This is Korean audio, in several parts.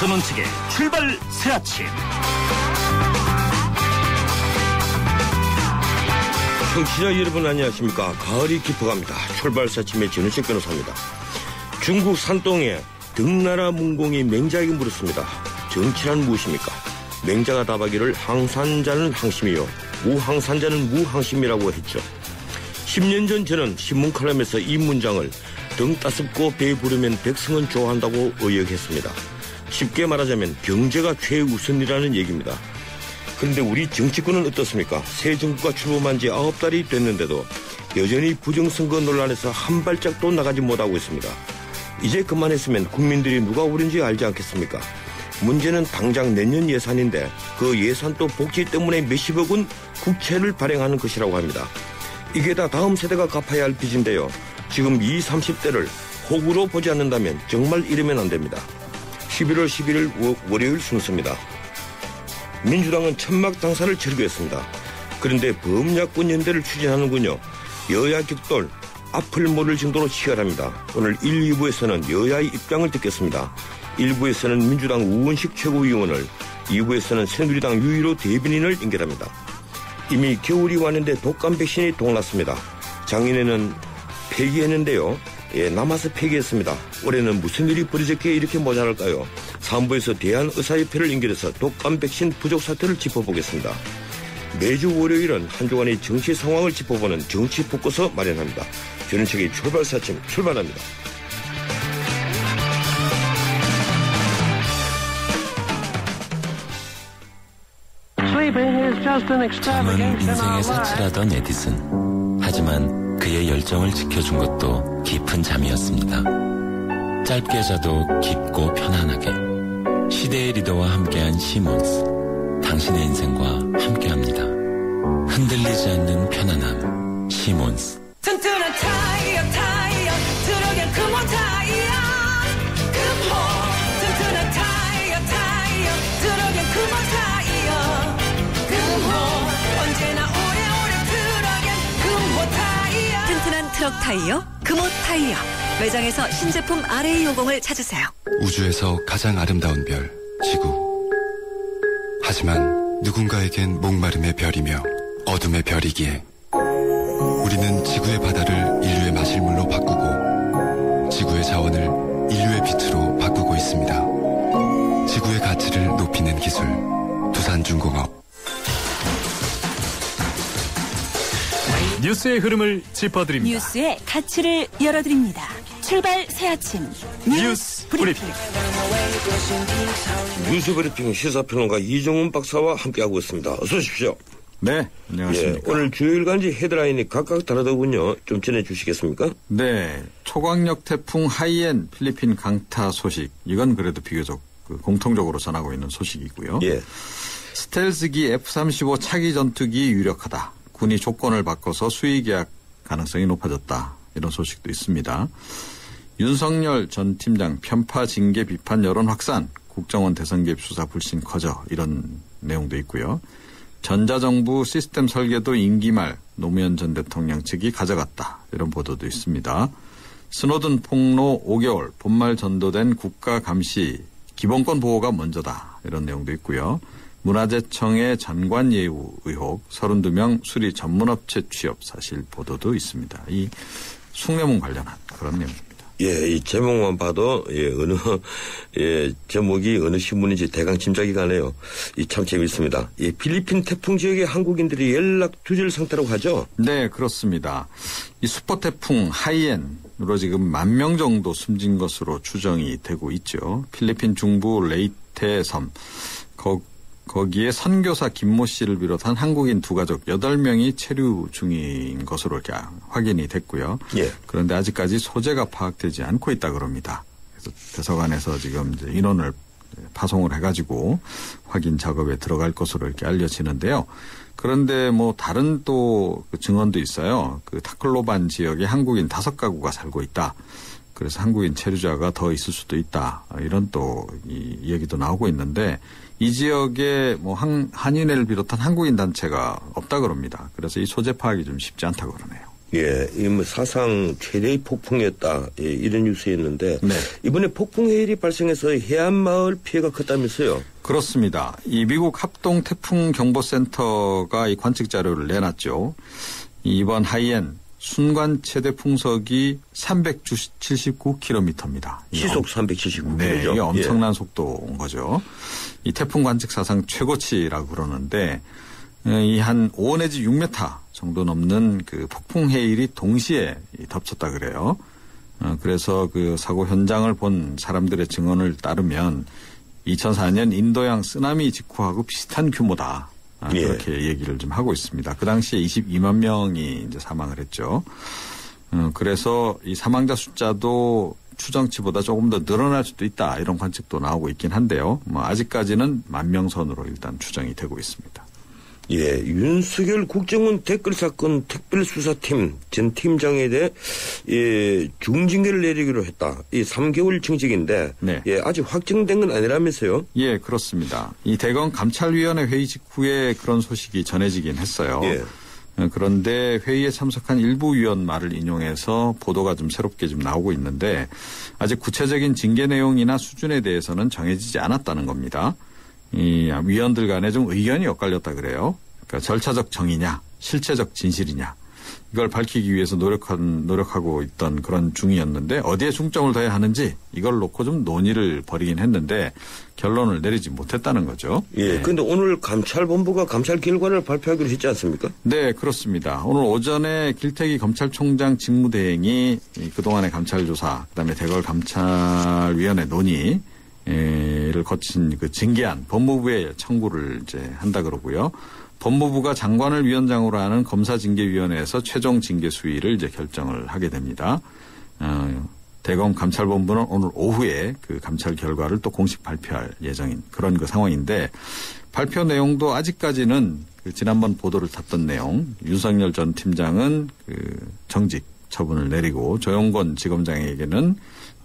전원책의 출발 새아침. 청취자 여러분 안녕하십니까. 가을이 깊어갑니다. 출발 새아침의 전원책 변호사입니다. 중국 산동에 등나라 문공이 맹자에게 물었습니다. 정치란 무엇입니까? 맹자가 답하기를 항산자는 항심이요 무항산자는 무항심이라고 했죠. 10년 전 저는 신문 칼럼에서 이 문장을 등 따숩고 배 부르면 백성은 좋아한다고 의역했습니다. 쉽게 말하자면 경제가 최우선이라는 얘기입니다. 그런데 우리 정치권은 어떻습니까? 새 정부가 출범한 지 9달이 됐는데도 여전히 부정선거 논란에서 한 발짝도 나가지 못하고 있습니다. 이제 그만했으면 국민들이 누가 옳은지 알지 않겠습니까? 문제는 당장 내년 예산인데 그 예산도 복지 때문에 몇십억 원 국채를 발행하는 것이라고 합니다. 이게 다 다음 세대가 갚아야 할 빚인데요. 지금 20, 30대를 호구로 보지 않는다면 정말 이러면 안 됩니다. 11월 11일 월요일 순서입니다. 민주당은 천막 당사를 철거했습니다. 그런데 범야권 연대를 추진하는군요. 여야 격돌 앞을 모를 정도로 치열합니다. 오늘 1, 2부에서는 여야의 입장을 듣겠습니다. 1부에서는 민주당 우원식 최고위원을, 2부에서는 새누리당 유일호 대변인을 연결합니다. 이미 겨울이 왔는데 독감 백신이 동났습니다. 작년에는 폐기했는데요. 남아서 폐기했습니다. 올해는 무슨 일이 벌어졌기에 이렇게 모자랄까요? 3부에서 대한의사협회를 연결해서 독감 백신 부족 사태를 짚어보겠습니다. 매주 월요일은 한 주간의 정치 상황을 짚어보는 정치 포커스 마련합니다. 전원책의 출발 새아침 출발합니다. 잠은 인생의 사치라던 에디슨. 하지만 그의 열정을 지켜준 것도 깊은 잠이었습니다. 짧게 자도 깊고 편안하게. 시대의 리더와 함께한 시몬스. 당신의 인생과 함께합니다. 흔들리지 않는 편안함. 시몬스. 튼튼한 타이어 들어간 금호 타이어 금호. 튼튼한 타이어 들어간 금호 타이어 금호. 언제나 오래오래 들어간 금호 타이어. 튼튼한 트럭 타이어 금호 타이어. 매장에서 신제품 RA50을 찾으세요. 우주에서 가장 아름다운 별, 지구. 하지만 누군가에겐 목마름의 별이며 어둠의 별이기에 우리는 지구의 바다를 인류의 마실물로 바꾸고 지구의 자원을 인류의 빛으로 바꾸고 있습니다. 지구의 가치를 높이는 기술, 두산중공업. 뉴스의 흐름을 짚어드립니다. 뉴스의 가치를 열어드립니다. 출발 새아침 뉴스 브리핑. 뉴스 브리핑 시사평론가 이종훈 박사와 함께하고 있습니다. 어서 오십시오. 네, 안녕하십니까. 오늘 주요일간지 헤드라인이 각각 다르더군요. 좀 전해주시겠습니까? 네, 초강력 태풍 하이엔 필리핀 강타 소식. 이건 그래도 비교적 공통적으로 전하고 있는 소식이고요. 예. 스텔스기 F-35 차기 전투기 유력하다. 군이 조건을 바꿔서 수의 계약 가능성이 높아졌다. 이런 소식도 있습니다. 윤석열 전 팀장 편파 징계 비판 여론 확산. 국정원 대선 개입 수사 불신 커져. 이런 내용도 있고요. 전자정부 시스템 설계도 임기 말 노무현 전 대통령 측이 가져갔다. 이런 보도도 있습니다. 스노든 폭로 5개월 본말 전도된 국가 감시 기본권 보호가 먼저다. 이런 내용도 있고요. 문화재청의 전관 예우 의혹 32명 수리 전문업체 취업 사실 보도도 있습니다. 이 숭례문 관련한 그런 내용입니다. 예, 이 제목만 봐도 제목이 어느 신문인지 대강 짐작이 가네요. 이 참 재밌습니다. 이 필리핀 태풍 지역의 한국인들이 연락 두절 상태라고 하죠? 네, 그렇습니다. 이 슈퍼 태풍 하이엔으로 지금 10,000명 정도 숨진 것으로 추정이 되고 있죠. 필리핀 중부 레이테 섬 거기에 선교사 김모 씨를 비롯한 한국인 두 가족 8명이 체류 중인 것으로 이렇게 확인이 됐고요. 예. 그런데 아직까지 소재가 파악되지 않고 있다 그럽니다. 그래서 대사관에서 지금 이제 인원을 파송을 해가지고 확인 작업에 들어갈 것으로 이렇게 알려지는데요. 그런데 뭐 다른 또 증언도 있어요. 그 타클로반 지역에 한국인 5가구가 살고 있다. 그래서 한국인 체류자가 더 있을 수도 있다. 이런 또 이 얘기도 나오고 있는데 이 지역에 뭐 한인회를 비롯한 한국인 단체가 없다 그럽니다. 그래서 이 소재 파악이 좀 쉽지 않다고 그러네요. 예, 이 뭐 사상 최대의 폭풍이었다. 예, 이런 뉴스였는데 네. 이번에 폭풍 해일이 발생해서 해안 마을 피해가 컸다면서요? 그렇습니다. 이 미국 합동 태풍 경보센터가 이 관측 자료를 내놨죠. 이번 하이엔 순간 최대 풍속이 379km입니다. 시속 379km죠. 네, 이게 엄청난 속도인 거죠. 이 태풍 관측 사상 최고치라고 그러는데 이 한 5 내지 6m 정도 넘는 그 폭풍 해일이 동시에 덮쳤다 그래요. 그래서 그 사고 현장을 본 사람들의 증언을 따르면 2004년 인도양 쓰나미 직후하고 비슷한 규모다. 그렇게 얘기를 좀 하고 있습니다. 그 당시에 22만 명이 이제 사망을 했죠. 그래서 이 사망자 숫자도 추정치보다 조금 더 늘어날 수도 있다. 이런 관측도 나오고 있긴 한데요. 뭐 아직까지는 10,000명 선으로 일단 추정이 되고 있습니다. 예, 윤석열 국정원 댓글 사건 특별수사팀 전 팀장에 대해 예, 중징계를 내리기로 했다. 이 3개월 징직인데 네. 예, 아직 확정된 건 아니라면서요? 예, 그렇습니다. 이 대검 감찰위원회 회의 직후에 그런 소식이 전해지긴 했어요. 예. 그런데 회의에 참석한 일부 위원 말을 인용해서 보도가 좀 새롭게 좀 나오고 있는데 아직 구체적인 징계 내용이나 수준에 대해서는 정해지지 않았다는 겁니다. 이 위원들 간에 좀 의견이 엇갈렸다 그래요. 그러니까 절차적 정의냐, 실체적 진실이냐 이걸 밝히기 위해서 노력하고 있던 그런 중이었는데 어디에 중점을 둬야 하는지 이걸 놓고 좀 논의를 벌이긴 했는데 결론을 내리지 못했다는 거죠. 예. 그런데 오늘 감찰본부가 감찰 결과를 발표하기로 했지 않습니까? 네, 그렇습니다. 오늘 오전에 길태기 검찰총장 직무대행이 그동안의 감찰조사, 그다음에 대검 감찰위원회 논의 를 거친 그 징계안 법무부에 청구를 이제 한다 그러고요. 법무부가 장관을 위원장으로 하는 검사징계위원회에서 최종 징계 수위를 이제 결정을 하게 됩니다. 대검 감찰본부는 오늘 오후에 그 감찰 결과를 또 공식 발표할 예정인 그런 그 상황인데 발표 내용도 아직까지는 그 지난번 보도를 탔던 내용 윤석열 전 팀장은 그 정직 처분을 내리고 조영권 지검장에게는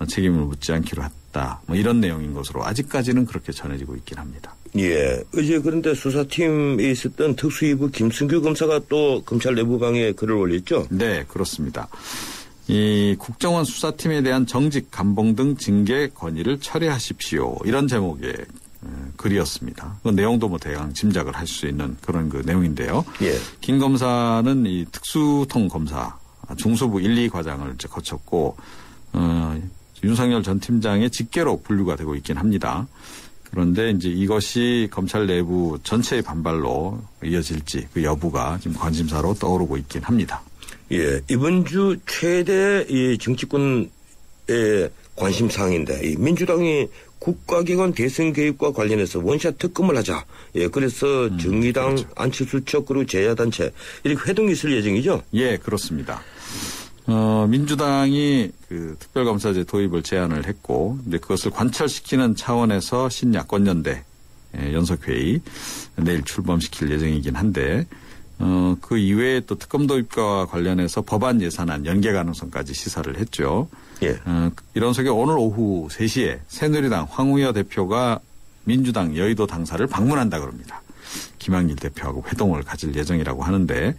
책임을 묻지 않기로 했다. 뭐 이런 내용인 것으로 아직까지는 그렇게 전해지고 있긴 합니다. 예. 어제 그런데 수사팀에 있었던 특수위부 김승규 검사가 또 검찰 내부방에 글을 올렸죠? 네, 그렇습니다. 이 국정원 수사팀에 대한 정직, 감봉 등 징계 건의를 철회하십시오. 이런 제목의 글이었습니다. 그 내용도 뭐 대강 짐작을 할 수 있는 그런 그 내용인데요. 예. 김 검사는 이 특수통 검사 중수부 1, 2과장을 이제 거쳤고 윤석열 전 팀장의 직계로 분류가 되고 있긴 합니다. 그런데 이제 이것이 검찰 내부 전체의 반발로 이어질지 그 여부가 지금 관심사로 떠오르고 있긴 합니다. 예, 이번 주 최대 이 정치권의 관심사항인데 이 민주당이 국가기관 대선 개입과 관련해서 원샷 특검을 하자. 예, 그래서 정의당, 그렇죠. 안철수 쪽 그리고 제야단체 이렇게 회동이 있을 예정이죠? 예, 그렇습니다. 민주당이 그 특별검사제 도입을 제안을 했고, 근데 그것을 관철시키는 차원에서 신야권연대 연석회의 내일 출범시킬 예정이긴 한데, 그 이외에 또 특검 도입과 관련해서 법안 예산안 연계 가능성까지 시사를 했죠. 예. 이런 속에 오늘 오후 3시에 새누리당 황우여 대표가 민주당 여의도 당사를 방문한다 그럽니다. 김한길 대표하고 회동을 가질 예정이라고 하는데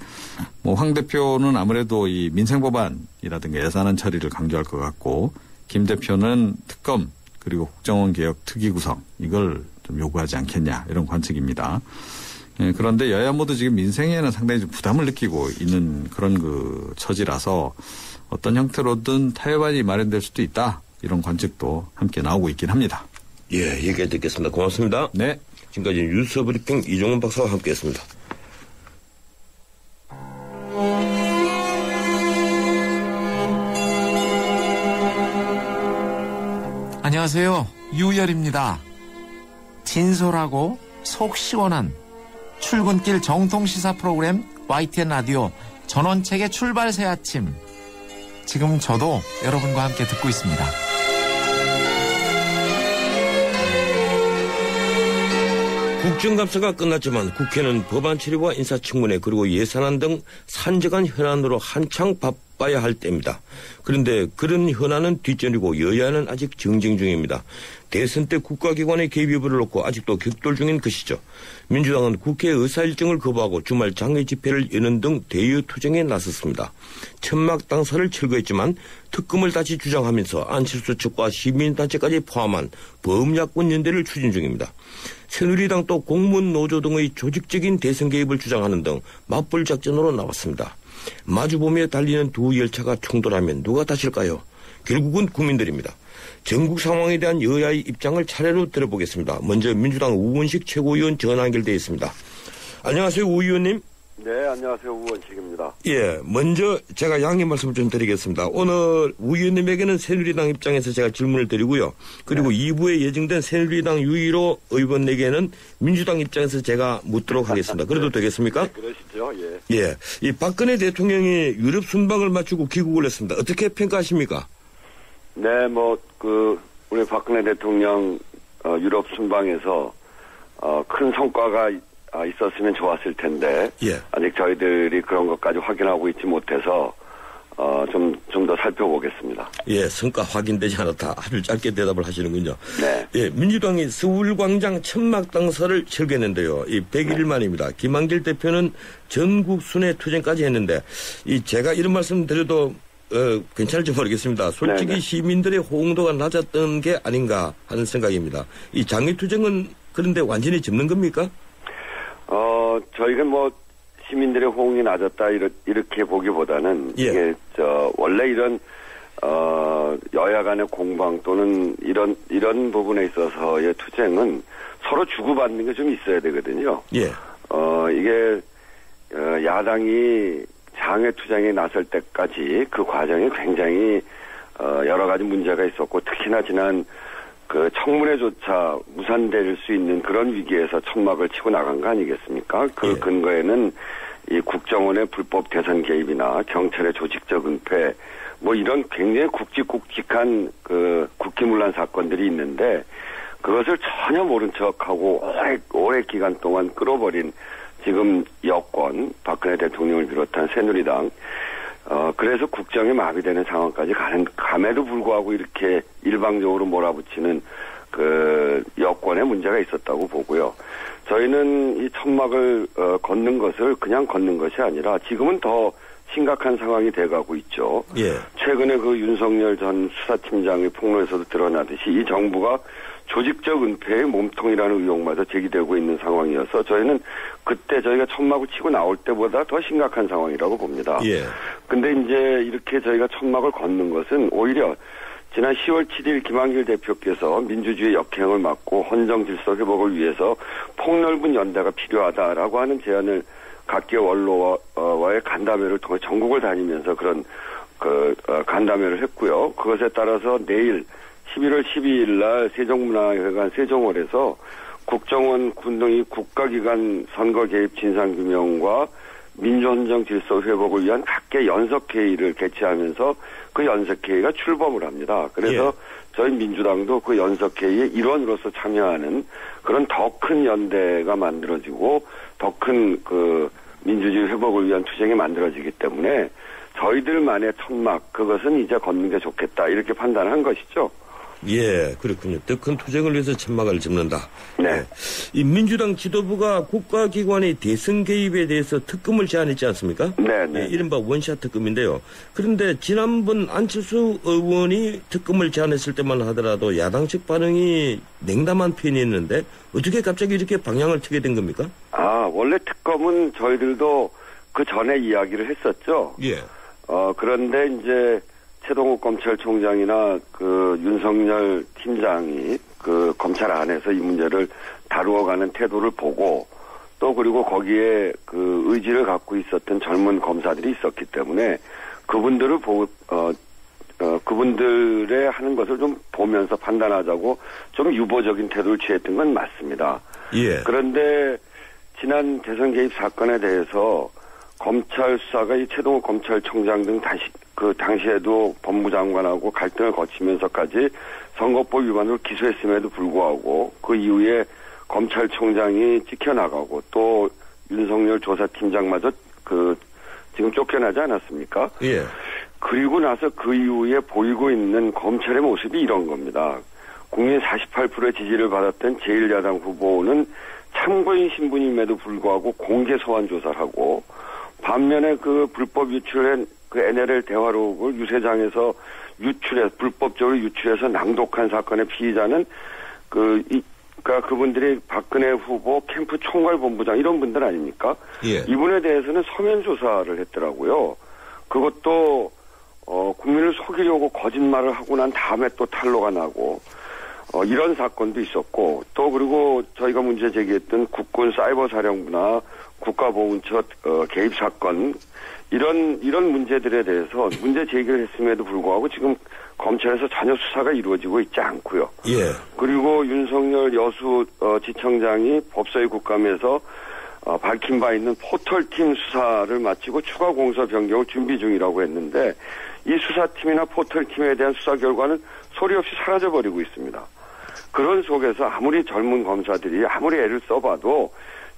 뭐 황 대표는 아무래도 이 민생법안이라든가 예산안 처리를 강조할 것 같고 김 대표는 특검 그리고 국정원 개혁 특위 구성 이걸 좀 요구하지 않겠냐 이런 관측입니다. 예, 그런데 여야 모두 지금 민생에는 상당히 좀 부담을 느끼고 있는 그런 그 처지라서 어떤 형태로든 타협안이 마련될 수도 있다 이런 관측도 함께 나오고 있긴 합니다. 예, 얘기 듣겠습니다. 고맙습니다. 네. 지금까지 뉴스 브리핑 이종훈 박사와 함께했습니다. 안녕하세요. 유열입니다. 진솔하고 속 시원한 출근길 정통시사 프로그램 YTN 라디오 전원책의 출발 새 아침. 지금 저도 여러분과 함께 듣고 있습니다. 국정감사가 끝났지만 국회는 법안 처리와 인사청문회 그리고 예산안 등 산적한 현안으로 한창 봐야 할 때입니다. 그런데 그런 현안은 뒷전이고 여야는 아직 정쟁 중입니다. 대선 때 국가기관의 개입 여부를 놓고 아직도 격돌 중인 것이죠. 민주당은 국회 의사일정을 거부하고 주말 장외 집회를 여는 등 대여 투쟁에 나섰습니다. 천막 당사를 철거했지만 특검을 다시 주장하면서 안철수 측과 시민단체까지 포함한 범야권 연대를 추진 중입니다. 새누리당 또 공무원 노조 등의 조직적인 대선 개입을 주장하는 등 맞불 작전으로 나왔습니다. 마주보며 달리는 두 열차가 충돌하면 누가 다칠까요? 결국은 국민들입니다. 전국 상황에 대한 여야의 입장을 차례로 들어보겠습니다. 먼저 민주당 우원식 최고위원 전화 연결되어 있습니다. 안녕하세요, 우 의원님. 네, 안녕하세요. 우원식입니다. 예, 먼저 제가 양해 말씀을 좀 드리겠습니다. 오늘 우 의원님에게는 새누리당 입장에서 제가 질문을 드리고요. 그리고 네. 2부에 예정된 새누리당 유일호 의원에게는 민주당 입장에서 제가 묻도록 하겠습니다. 그래도 되겠습니까? 네, 그러시죠. 예. 예, 이 박근혜 대통령이 유럽 순방을 마치고 귀국을 했습니다. 어떻게 평가하십니까? 네, 우리 박근혜 대통령 유럽 순방에서 큰 성과가 있었으면 좋았을 텐데 예. 아직 저희들이 그런 것까지 확인하고 있지 못해서 좀 더 살펴보겠습니다. 예, 성과 확인되지 않았다. 아주 짧게 대답을 하시는군요. 네. 예, 민주당이 서울광장 천막 당사를 철거했는데요. 이 100일 만입니다. 김한길 대표는 전국 순회 투쟁까지 했는데 제가 이런 말씀 드려도 괜찮을지 모르겠습니다. 솔직히 네네. 시민들의 호응도가 낮았던 게 아닌가 하는 생각입니다. 이 장외투쟁은 그런데 완전히 접는 겁니까? 저희가 시민들의 호응이 낮았다 이렇게 보기보다는 예. 이게 원래 이런 여야 간의 공방 또는 이런 부분에 있어서의 투쟁은 서로 주고받는 게 좀 있어야 되거든요. 예. 이게 야당이 장외 투쟁에 나설 때까지 그 과정이 굉장히 여러 가지 문제가 있었고 특히나 지난 그 청문회조차 무산될 수 있는 그런 위기에서 천막을 치고 나간 거 아니겠습니까? 그 예. 근거에는 이 국정원의 불법 대선 개입이나 경찰의 조직적 은폐 이런 굉장히 굵직굵직한 그 국기문란 사건들이 있는데 그것을 전혀 모른 척하고 오래 기간 동안 끌어버린 지금 여권 박근혜 대통령을 비롯한 새누리당 그래서 국정이 마비되는 상황까지 감에도 불구하고 이렇게 일방적으로 몰아붙이는 그 여권에 문제가 있었다고 보고요. 저희는 이 천막을 걷는 것을 그냥 걷는 것이 아니라 지금은 더 심각한 상황이 돼가고 있죠. 예. 최근에 그 윤석열 전 수사팀장의 폭로에서도 드러나듯이 이 정부가 조직적 은폐의 몸통이라는 의혹마저 제기되고 있는 상황이어서 저희는 그때 저희가 천막을 치고 나올 때보다 더 심각한 상황이라고 봅니다. 예. 근데 이제 이렇게 저희가 천막을 걷는 것은 오히려 지난 10월 7일 김한길 대표께서 민주주의 역행을 막고 헌정 질서 회복을 위해서 폭넓은 연대가 필요하다라고 하는 제안을 각계 원로와의 간담회를 통해 전국을 다니면서 그런 간담회를 했고요. 그것에 따라서 내일 11월 12일 날 세종문화회관 세종홀에서 국정원 군 등이 국가기관 선거 개입 진상규명과 민주헌정 질서 회복을 위한 각계 연석회의를 개최하면서 그 연석회의가 출범을 합니다. 그래서 저희 민주당도 그 연석회의의 일원으로서 참여하는 그런 더 큰 연대가 만들어지고 더 큰 그 민주주의 회복을 위한 투쟁이 만들어지기 때문에 저희들만의 천막 그것은 이제 걷는 게 좋겠다 이렇게 판단한 것이죠. 예, 그렇군요. 더 큰 투쟁을 위해서 천막을 짚는다. 네. 이 민주당 지도부가 국가기관의 대선 개입에 대해서 특검을 제안했지 않습니까? 네. 예, 이른바 원샷 특검인데요. 그런데 지난번 안철수 의원이 특검을 제안했을 때만 하더라도 야당 측 반응이 냉담한 편이었는데 어떻게 갑자기 이렇게 방향을 트게 된 겁니까? 원래 특검은 저희들도 그 전에 이야기를 했었죠. 예. 그런데 이제 최동욱 검찰총장이나 그 윤석열 팀장이 그 검찰 안에서 이 문제를 다루어가는 태도를 보고 또 그리고 거기에 그 의지를 갖고 있었던 젊은 검사들이 있었기 때문에 그분들을 그분들의 하는 것을 좀 보면서 판단하자고 좀 유보적인 태도를 취했던 건 맞습니다. 예. 그런데 지난 대선 개입 사건에 대해서 검찰 수사가 이 최동욱 검찰총장 등 당시에도 법무장관하고 갈등을 거치면서까지 선거법 위반으로 기소했음에도 불구하고 그 이후에 검찰총장이 찍혀나가고 또 윤석열 조사팀장마저 지금 쫓겨나지 않았습니까? 예. 그리고 나서 그 이후에 보이고 있는 검찰의 모습이 이런 겁니다. 국민 48%의 지지를 받았던 제1야당 후보는 참고인 신분임에도 불구하고 공개 소환 조사를 하고, 반면에 그 불법 유출한 그 NLL 대화록을 유세장에서 불법적으로 유출해서 낭독한 사건의 피의자는 그러니까 그분들이 박근혜 후보 캠프 총괄본부장 이런 분들 아닙니까? 예. 이분에 대해서는 서면 조사를 했더라고요. 그것도 국민을 속이려고 거짓말을 하고 난 다음에 또 탄로가 나고 이런 사건도 있었고, 또 그리고 저희가 문제 제기했던 국군 사이버 사령부나 국가보훈처 개입 사건 이런 문제들에 대해서 문제 제기를 했음에도 불구하고 지금 검찰에서 전혀 수사가 이루어지고 있지 않고요. 예. 그리고 윤석열 여수 지청장이 법사위 국감에서 밝힌 바 있는 포털팀 수사를 마치고 추가 공소 변경을 준비 중이라고 했는데, 이 수사팀이나 포털팀에 대한 수사 결과는 소리 없이 사라져버리고 있습니다. 그런 속에서 아무리 젊은 검사들이 아무리 애를 써봐도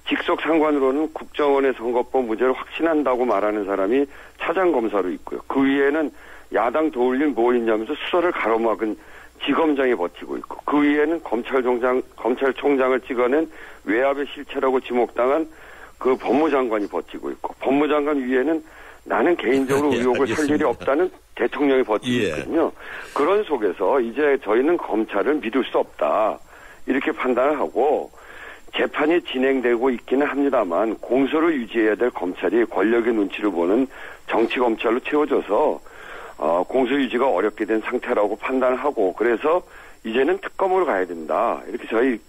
직속 상관으로는 국정원의 선거법 무죄를 확신한다고 말하는 사람이 차장검사로 있고요. 그 위에는 야당 도울릴 뭐 있냐면서 수사를 가로막은 지검장이 버티고 있고, 그 위에는 검찰총장을 찍어낸 외압의 실체라고 지목당한 그 법무장관이 버티고 있고, 법무장관 위에는 나는 개인적으로 의혹을 살 일이 없다는 대통령이 버티고 있거든요. 그런 속에서 이제 저희는 검찰을 믿을 수 없다, 이렇게 판단을 하고, 재판이 진행되고 있기는 합니다만 공소를 유지해야 될 검찰이 권력의 눈치를 보는 정치검찰로 채워져서 공소 유지가 어렵게 된 상태라고 판단하고, 그래서 이제는 특검으로 가야 된다, 이렇게 저희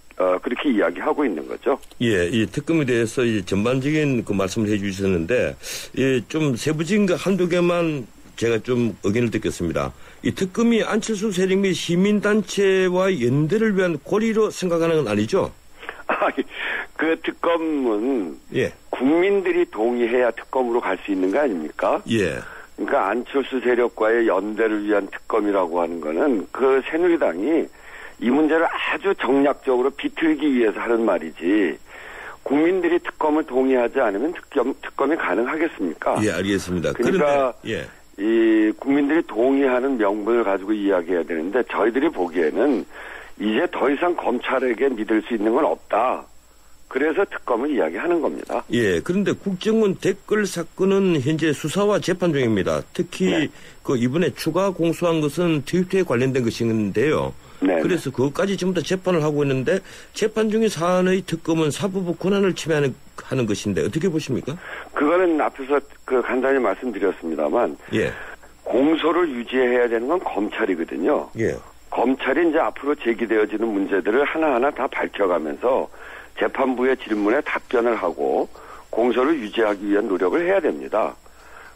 그렇게 이야기하고 있는 거죠. 예, 이 특검에 대해서 이제 전반적인 그 말씀을 해주셨는데, 예, 좀 세부적인 거 한두 개만 제가 좀 의견을 듣겠습니다. 이 특검이 안철수 세력 및 시민단체와 연대를 위한 고리로 생각하는 건 아니죠? 그 특검은 예. 국민들이 동의해야 특검으로 갈 수 있는 거 아닙니까? 예. 그러니까 안철수 세력과의 연대를 위한 특검이라고 하는 거는 그 새누리당이 이 문제를 아주 정략적으로 비틀기 위해서 하는 말이지, 국민들이 특검을 동의하지 않으면 특검이 가능하겠습니까? 예, 알겠습니다. 그러니까 그런데, 예. 이 국민들이 동의하는 명분을 가지고 이야기해야 되는데, 저희들이 보기에는 이제 더 이상 검찰에게 믿을 수 있는 건 없다. 그래서 특검을 이야기하는 겁니다. 예, 그런데 국정원 댓글 사건은 현재 수사와 재판 중입니다. 특히 네. 그 이번에 추가 공소한 것은 트위터에 관련된 것인데요. 네. 그래서 그것까지 전부 다 재판을 하고 있는데, 재판 중인 사안의 특검은 사법부 권한을 침해하는 것인데 어떻게 보십니까? 그거는 앞에서 간단히 말씀드렸습니다만, 예. 공소를 유지해야 되는 건 검찰이거든요. 예. 검찰이 이제 앞으로 제기되어지는 문제들을 하나하나 다 밝혀가면서 재판부의 질문에 답변을 하고 공소를 유지하기 위한 노력을 해야 됩니다.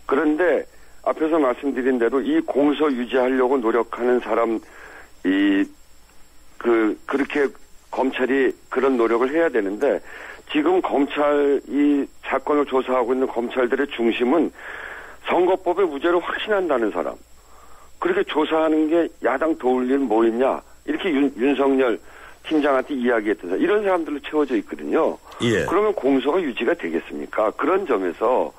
그런데 앞에서 말씀드린 대로 이 공소 유지하려고 노력하는 사람, 그렇게 검찰이 그런 노력을 해야 되는데, 지금 이 사건을 조사하고 있는 검찰들의 중심은 선거법의 무죄를 확신한다는 사람, 그렇게 조사하는 게 야당 도울 일 뭐 있냐, 이렇게 윤석열 팀장한테 이야기했던 사람, 이런 사람들로 채워져 있거든요. 예. 그러면 공소가 유지가 되겠습니까? 그런 점에서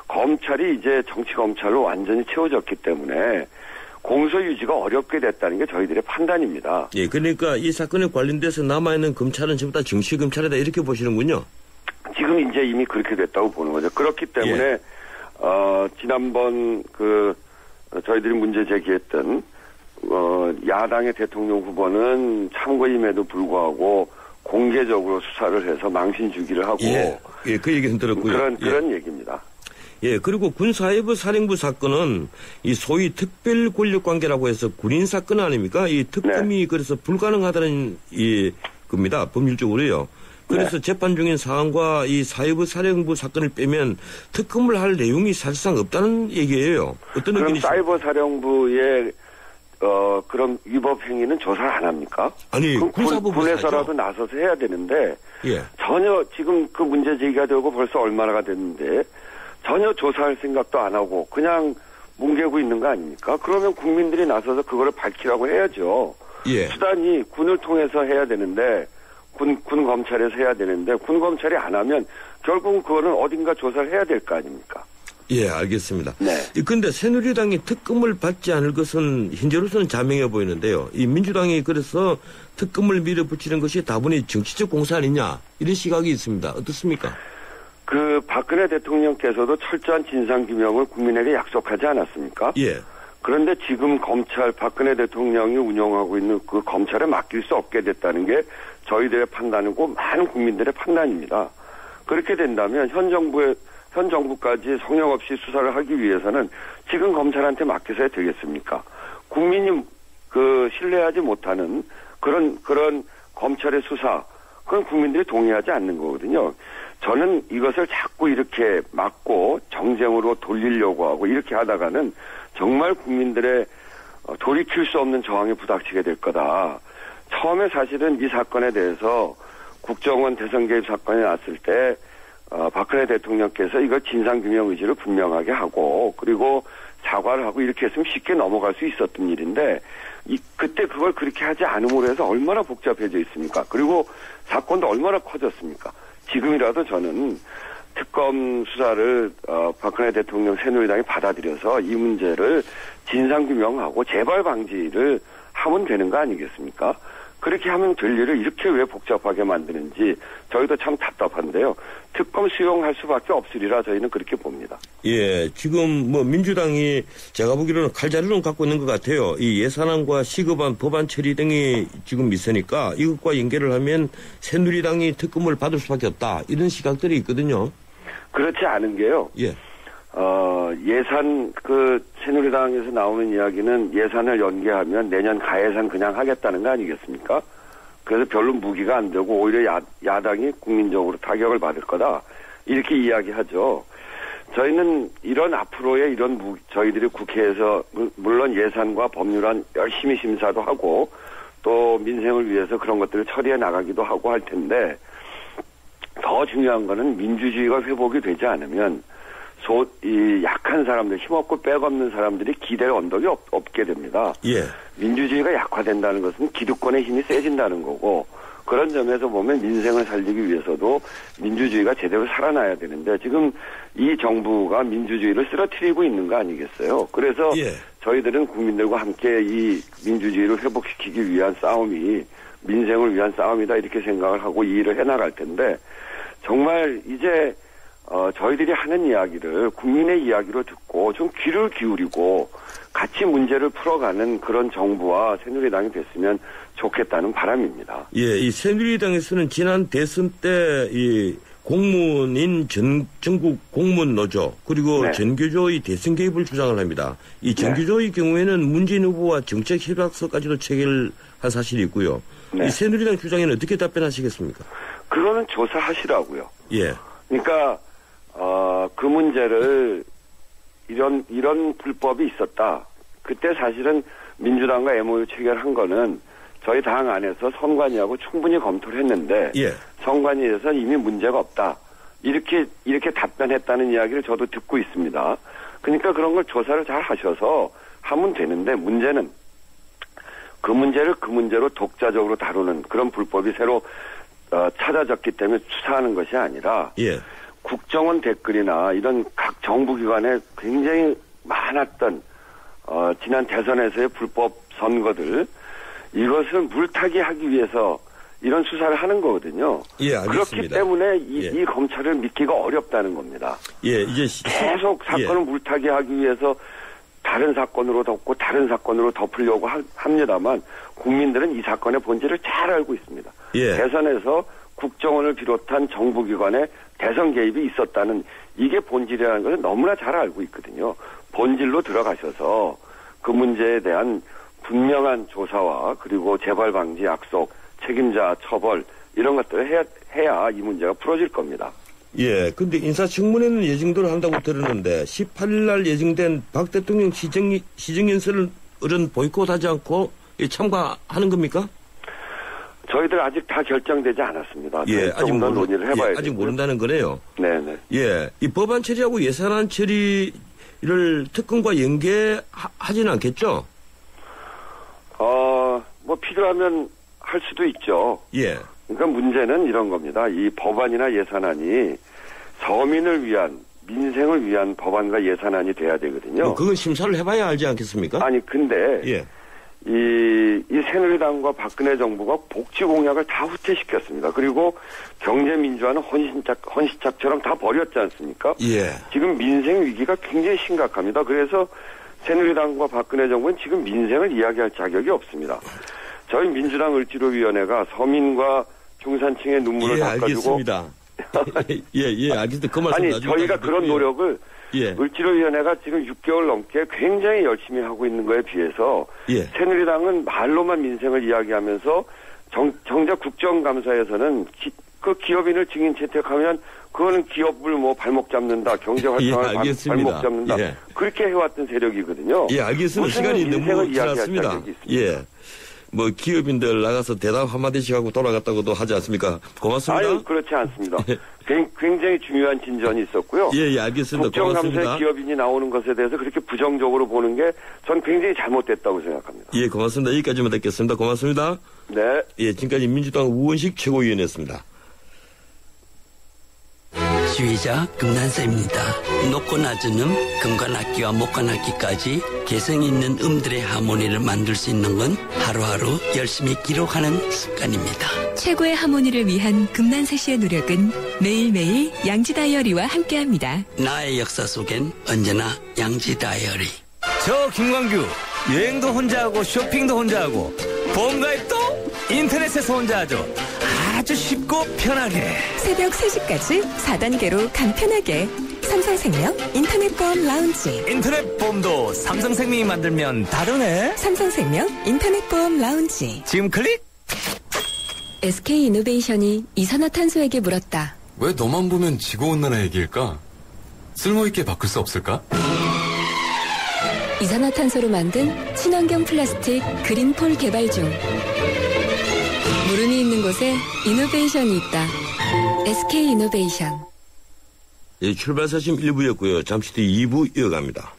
검찰이 이제 정치검찰로 완전히 채워졌기 때문에 공소 유지가 어렵게 됐다는 게 저희들의 판단입니다. 예, 그러니까 이 사건에 관련돼서 남아있는 검찰은 전부 다 정치검찰이다, 이렇게 보시는군요. 지금 이제 이미 그렇게 됐다고 보는 거죠. 그렇기 때문에, 예. 지난번 저희들이 문제 제기했던, 야당의 대통령 후보는 참고임에도 불구하고 공개적으로 수사를 해서 망신 주기를 하고. 예, 그 얘기는 들었고요. 그런 얘기입니다. 예, 그리고 군사이버 사령부 사건은 이 소위 특별 권력 관계라고 해서 군인 사건 아닙니까? 이 특검이 네. 그래서 불가능하다는 겁니다. 법률적으로요. 그래서 네. 재판 중인 사안과 이 사이버 사령부 사건을 빼면 특검을 할 내용이 사실상 없다는 얘기예요. 어떤 그럼 의견이십니까? 사이버 사령부의 그런 위법 행위는 조사를 안 합니까? 아니, 군에서라도 나서서 해야 되는데, 예. 전혀 지금 그 문제 제기가 되고 벌써 얼마나 됐는데 전혀 조사할 생각도 안 하고 그냥 뭉개고 있는 거 아닙니까? 그러면 국민들이 나서서 그거를 밝히라고 해야죠. 예. 수단이 군을 통해서 해야 되는데, 군 검찰에서 해야 되는데, 군 검찰이 안 하면 결국은 그거는 어딘가 조사를 해야 될 거 아닙니까? 예, 알겠습니다. 네. 그런데 새누리당이 특검을 받지 않을 것은 현재로서는 자명해 보이는데요. 이 민주당이 그래서 특검을 밀어붙이는 것이 다분히 정치적 공사 아니냐 이런 시각이 있습니다. 어떻습니까? 그 박근혜 대통령께서도 철저한 진상규명을 국민에게 약속하지 않았습니까? 예. 그런데 지금 검찰 박근혜 대통령이 운영하고 있는 그 검찰에 맡길 수 없게 됐다는 게 저희들의 판단이고 많은 국민들의 판단입니다. 그렇게 된다면 현 정부까지 성역 없이 수사를 하기 위해서는 지금 검찰한테 맡겨서야 되겠습니까? 국민이 신뢰하지 못하는 그런 검찰의 수사, 그건 국민들이 동의하지 않는 거거든요. 저는 이것을 자꾸 이렇게 막고 정쟁으로 돌리려고 하고 이렇게 하다가는 정말 국민들의 돌이킬 수 없는 저항에 부닥치게 될 거다. 처음에 사실은 이 사건에 대해서 국정원 대선 개입 사건이 났을 때 박근혜 대통령께서 이걸 진상규명 의지를 분명하게 하고 그리고 사과를 하고 이렇게 했으면 쉽게 넘어갈 수 있었던 일인데 그때 그걸 그렇게 하지 않음으로 해서 얼마나 복잡해져 있습니까? 그리고 사건도 얼마나 커졌습니까? 지금이라도 저는 특검 수사를 박근혜 대통령 새누리당이 받아들여서 이 문제를 진상규명하고 재발 방지를 하면 되는 거 아니겠습니까? 그렇게 하면 될 일을 이렇게 왜 복잡하게 만드는지 저희도 참 답답한데요. 특검 수용할 수밖에 없으리라 저희는 그렇게 봅니다. 예, 지금 민주당이 제가 보기로는 칼자루는 갖고 있는 것 같아요. 이 예산안과 시급안, 법안 처리 등이 지금 있으니까 이것과 연계를 하면 새누리당이 특검을 받을 수밖에 없다. 이런 시각들이 있거든요. 그렇지 않은 게요. 예. 예산 새누리당에서 나오는 이야기는 예산을 연계하면 내년 가예산 그냥 하겠다는 거 아니겠습니까? 그래서 별로 무기가 안 되고 오히려 야당이 국민적으로 타격을 받을 거다. 이렇게 이야기하죠. 저희는 앞으로의 저희들이 국회에서 물론 예산과 법률안 열심히 심사도 하고 또 민생을 위해서 그런 것들을 처리해 나가기도 하고 할 텐데 더 중요한 거는 민주주의가 회복이 되지 않으면 이 약한 사람들, 힘없고 빽없는 사람들이 기댈 언덕이 없게 됩니다. 예. 민주주의가 약화된다는 것은 기득권의 힘이 세진다는 거고 그런 점에서 보면 민생을 살리기 위해서도 민주주의가 제대로 살아나야 되는데 지금 이 정부가 민주주의를 쓰러뜨리고 있는 거 아니겠어요? 그래서 예. 저희들은 국민들과 함께 이 민주주의를 회복시키기 위한 싸움이 민생을 위한 싸움이다 이렇게 생각을 하고 이 일을 해나갈 텐데 정말 이제 저희들이 하는 이야기를 국민의 이야기로 듣고 좀 귀를 기울이고 같이 문제를 풀어가는 그런 정부와 새누리당이 됐으면 좋겠다는 바람입니다. 예, 이 새누리당에서는 지난 대선 때 이 공무원인 전국 공무원 노조 그리고 네. 전교조의 대선 개입을 주장을 합니다. 이 전교조의 경우에는 문재인 후보와 정책 협약서까지도 체결한 사실이 있고요. 네. 이 새누리당 주장에는 어떻게 답변하시겠습니까? 그거는 조사하시라고요. 예. 그러니까 그 문제를 이런 불법이 있었다. 그때 사실은 민주당과 MOU 체결한 거는 저희 당 안에서 선관위하고 충분히 검토를 했는데 예. 선관위에서 이미 문제가 없다. 이렇게 답변했다는 이야기를 저도 듣고 있습니다. 그러니까 그런 걸 조사를 잘 하셔서 하면 되는데 문제는 그 문제를 그 문제로 독자적으로 다루는 그런 불법이 새로 찾아졌기 때문에 수사하는 것이 아니라 예. 국정원 댓글이나 이런 각 정부기관에 굉장히 많았던 지난 대선에서의 불법 선거들 이것을 물타기 하기 위해서 이런 수사를 하는 거거든요. 예, 알겠습니다. 그렇기 때문에 이 검찰을 믿기가 어렵다는 겁니다. 예, 이제 계속 사건을 물타기 하기 위해서 다른 사건으로 덮고 다른 사건으로 덮으려고 합니다만 국민들은 이 사건의 본질을 잘 알고 있습니다. 예. 대선에서 국정원을 비롯한 정부기관에 대선 개입이 있었다는 이게 본질이라는 것을 너무나 잘 알고 있거든요. 본질로 들어가셔서 그 문제에 대한 분명한 조사와 그리고 재발 방지 약속, 책임자 처벌 이런 것들을 해야 이 문제가 풀어질 겁니다. 예, 근데 인사청문회는 예정대로 한다고 들었는데 18일 날 예정된 박 대통령 시정연설은 보이콧하지 않고 참가하는 겁니까? 저희들 아직 다 결정되지 않았습니다. 예, 아직 논의를 해봐야 아직 모른다는 거네요. 네네. 예, 이 법안 처리하고 예산안 처리를 특검과 연계하지는 않겠죠? 필요하면 할 수도 있죠. 예. 그러니까 문제는 이런 겁니다. 이 법안이나 예산안이 서민을 위한 민생을 위한 법안과 예산안이 돼야 되거든요. 그건 심사를 해봐야 알지 않겠습니까? 아니 근데 예. 이 새누리당과 박근혜 정부가 복지 공약을 다 후퇴시켰습니다. 그리고 경제민주화는 헌시착처럼 다 버렸지 않습니까? 예. 지금 민생 위기가 굉장히 심각합니다. 그래서 새누리당과 박근혜 정부는 지금 민생을 이야기할 자격이 없습니다. 저희 민주당 을지로위원회가 서민과 중산층의 눈물을 닦아주고 알겠습니다. 예, 알겠습니다. 그 말씀 아니 저희가 그런 노력을 을지로위원회가 지금 6개월 넘게 굉장히 열심히 하고 있는 거에 비해서 새누리당은 말로만 민생을 이야기하면서 정작 국정감사에서는 그 기업인을 증인 채택하면 그거는 기업을 뭐 발목 잡는다, 경제 활성화를 발목 잡는다. 그렇게 해왔던 세력이거든요. 예, 알겠습니다. 시간이 너무 지났습니다. 예. 뭐 기업인들 나가서 대답 한마디씩 하고 돌아갔다고도 하지 않습니까? 고맙습니다. 아유, 그렇지 않습니다. 굉장히 중요한 진전이 있었고요. 예, 알겠습니다. 국정감사에 기업인이 나오는 것에 대해서 그렇게 부정적으로 보는 게 전 굉장히 잘못됐다고 생각합니다. 예, 고맙습니다. 여기까지만 듣겠습니다. 고맙습니다. 네. 예, 지금까지 민주당 우원식 최고위원이었습니다. 지휘자 금난사입니다. 높고 낮은 금관악기와 목관악기까지 개성 있는 음들의 하모니를 만들 수 있는 건 하루하루 열심히 기록하는 습관입니다. 최고의 하모니를 위한 금난사 씨의 노력은 매일매일 양지 다이어리와 함께합니다. 나의 역사 속엔 언제나 양지 다이어리. 저 김광규 여행도 혼자 하고 쇼핑도 혼자 하고 보험가입도 인터넷에서 혼자 하죠. 아주 쉽고 편하게. 새벽 3시까지 4단계로 간편하게. 삼성생명 인터넷보험 라운지. 인터넷 보험도 삼성생명이 만들면 다르네. 삼성생명 인터넷보험 라운지. 지금 클릭. SK이노베이션이 이산화탄소에게 물었다. 왜 너만 보면 지구온난화 얘기일까? 쓸모있게 바꿀 수 없을까? 이산화탄소로 만든 친환경 플라스틱 그린폴 개발 중. 물음이 있는 곳에 이노베이션이 있다. SK이노베이션. 예, 출발사심 1부였고요. 잠시 뒤 2부 이어갑니다.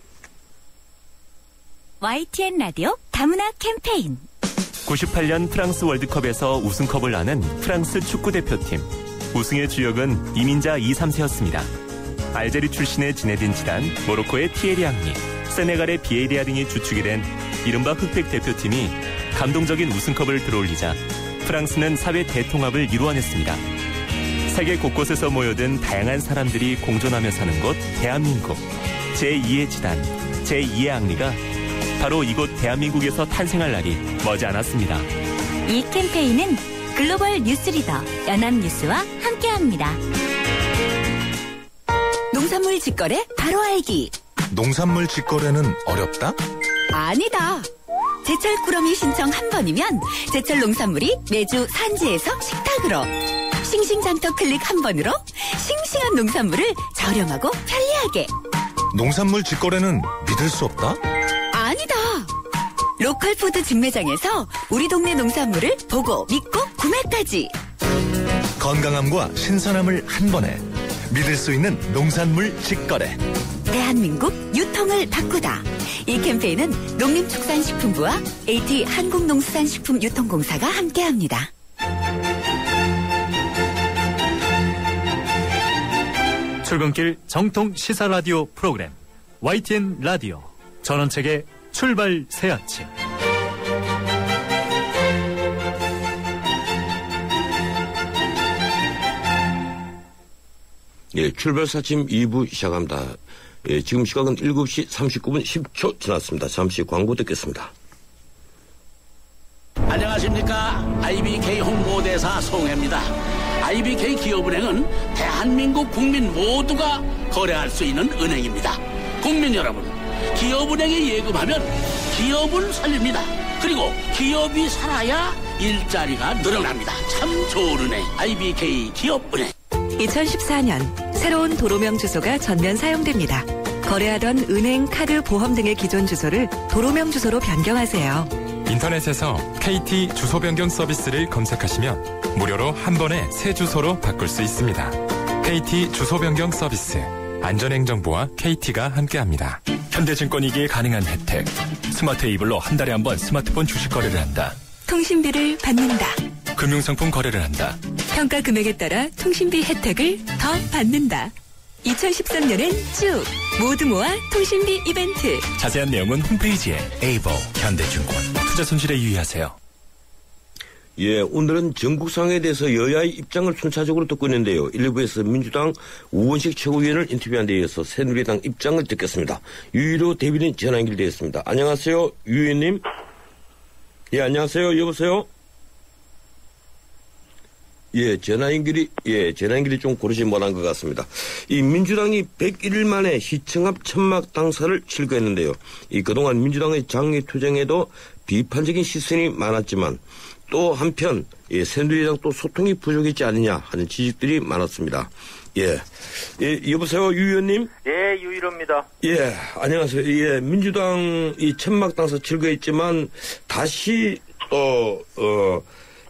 YTN 라디오 다문화 캠페인. 98년 프랑스 월드컵에서 우승컵을 나는 프랑스 축구대표팀. 우승의 주역은 이민자 2, 3세였습니다. 알제리 출신의 지네딘 지단, 모로코의 티에리 앙리, 세네갈의 비에리아 등이 주축이 된 이른바 흑백 대표팀이 감동적인 우승컵을 들어올리자 프랑스는 사회 대통합을 이루어냈습니다. 세계 곳곳에서 모여든 다양한 사람들이 공존하며 사는 곳 대한민국. 제2의 지단, 제2의 앙리가 바로 이곳 대한민국에서 탄생할 날이 머지않았습니다. 이 캠페인은 글로벌 뉴스리더 연합뉴스와 함께합니다. 농산물 직거래 바로 알기. 농산물 직거래는 어렵다? 아니다. 제철 꾸러미 신청 한 번이면 제철 농산물이 매주 산지에서 식탁으로. 싱싱장터 클릭 한 번으로 싱싱한 농산물을 저렴하고 편리하게. 농산물 직거래는 믿을 수 없다? 아니다. 로컬푸드 직매장에서 우리 동네 농산물을 보고 믿고 구매까지. 건강함과 신선함을 한 번에 믿을 수 있는 농산물 직거래. 대한민국 유통을 바꾸다. 이 캠페인은 농림축산식품부와 AT 한국농수산식품유통공사가 함께합니다. 출근길 정통 시사 라디오 프로그램 YTN 라디오 전원책의 출발 새 아침. 예, 출발 사침 2부 시작합니다. 예, 지금 시각은 7시 39분 10초 지났습니다. 잠시 광고 듣겠습니다. 안녕하십니까. IBK 홍보대사 송혜입니다. IBK 기업은행은 대한민국 국민 모두가 거래할 수 있는 은행입니다. 국민 여러분, 기업은행에 예금하면 기업을 살립니다. 그리고 기업이 살아야 일자리가 늘어납니다. 참 좋은 은행, IBK 기업은행. 2014년 새로운 도로명 주소가 전면 사용됩니다. 거래하던 은행, 카드, 보험 등의 기존 주소를 도로명 주소로 변경하세요. 인터넷에서 KT 주소 변경 서비스를 검색하시면 무료로 한 번에 새 주소로 바꿀 수 있습니다. KT 주소 변경 서비스. 안전행정부와 KT가 함께합니다. 현대증권이기에 가능한 혜택. 스마트 이블로 한 달에 한 번 스마트폰 주식 거래를 한다. 통신비를 받는다. 금융상품 거래를 한다. 평가 금액에 따라 통신비 혜택을 더 받는다. 2013년엔 쭉 모두 모아 통신비 이벤트. 자세한 내용은 홈페이지에 에이버, 현대증권, 투자손실에 유의하세요. 예, 오늘은 전국상에 대해서 여야의 입장을 순차적으로 듣고 있는데요. 1부에서 민주당 우원식 최고위원을 인터뷰한 데 이어서 새누리당 입장을 듣겠습니다. 유일호 대변인 전화 연결되어 있습니다. 안녕하세요, 유 의원님. 예, 안녕하세요. 여보세요? 예, 전화 연결이 좀 고르지 못한 것 같습니다. 이 민주당이 101일 만에 시청 앞 천막 당사를 철거했는데요. 이 그동안 민주당의 장외 투쟁에도 비판적인 시선이 많았지만 또 한편 새누리당 또 소통이 부족했지 않느냐 하는 지적들이 많았습니다. 예, 여보세요, 유 의원님? 예, 유일호입니다. 예, 안녕하세요. 예, 민주당 이 천막 당사 철거했지만 다시